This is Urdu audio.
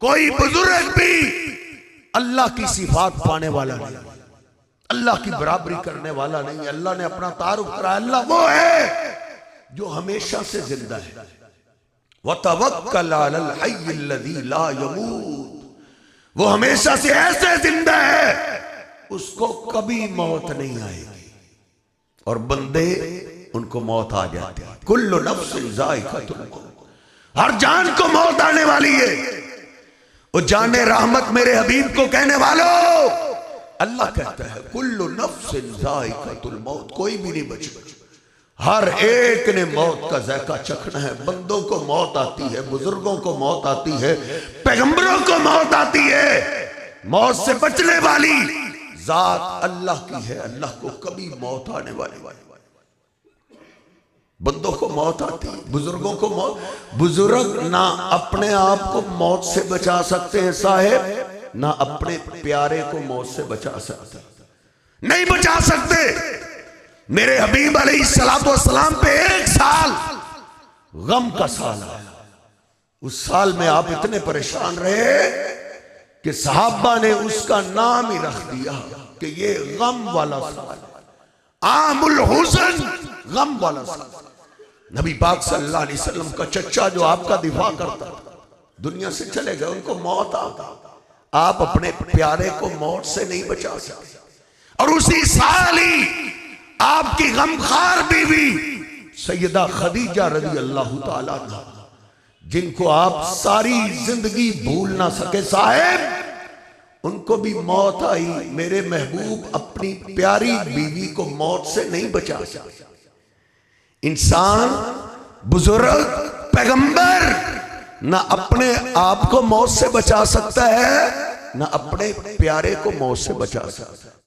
کوئی بزرگ بھی اللہ کی صفات پانے والا نہیں، اللہ کی برابری کرنے والا نہیں۔ اللہ نے اپنا تعارف کرا، اللہ وہ ہے جو ہمیشہ سے زندہ ہے۔ وَتَوَكَّلْ عَلَى الْحَيِّ الَّذِي لَا يَمُوتُ، وہ ہمیشہ سے ایسے زندہ ہے اس کو کبھی موت نہیں آئے گی، اور بندے ان کو موت آ جاتے ہیں۔ کل نفس ذائقۃ الموت، ہر جان کو موت آنے والی ہے۔ وہ جان رحمت میرے حبیب کو کہنے والوں، اللہ کہتا ہے کل نفس ذائقۃ الموت، کوئی بھی نہیں بچے، ہر ایک نے موت کا ذائقہ چکھنا ہے۔ بندوں کو موت آتی ہے، بزرگوں کو موت آتی ہے، پیغمبروں کو موت آتی ہے۔ موت سے بچنے والی ذات اللہ کی ہے، اللہ کو کبھی موت آنے والی۔ بندوں کو موت آتی ہے، بزرگوں کو موت۔ بزرگ نہ اپنے آپ کو موت سے بچا سکتے ہیں صاحب، نہ اپنے پیارے کو موت سے بچا سکتے، نہیں بچا سکتے۔ میرے حبیب علیہ السلام پہ 1 سال غم کا سال آیا۔ اس سال میں آپ اتنے پریشان رہے کہ صحابہ نے اس کا نام ہی رکھ دیا کہ یہ غم والا سال، عام الحزن، غم والا سال۔ نبی پاک صلی اللہ علیہ وسلم کا چچا جو آپ کا دفاع کرتا دنیا سے چلے گئے، ان کو موت آتا، آپ اپنے پیارے کو موت سے نہیں بچا سکتے۔ اور اسی سال ہی آپ کی غمخوار بیوی سیدہ خدیجہ رضی اللہ تعالیٰ عنہ، جن کو آپ ساری زندگی بھول نہ سکے صاحب، ان کو بھی موت آئی۔ میرے محبوب اپنی پیاری بیوی کو موت سے نہیں بچا سکتے۔ انسان، بزرگ، پیغمبر نہ اپنے آپ کو موت سے بچا سکتا ہے، نہ اپنے پیارے کو موت سے بچا سکتا ہے۔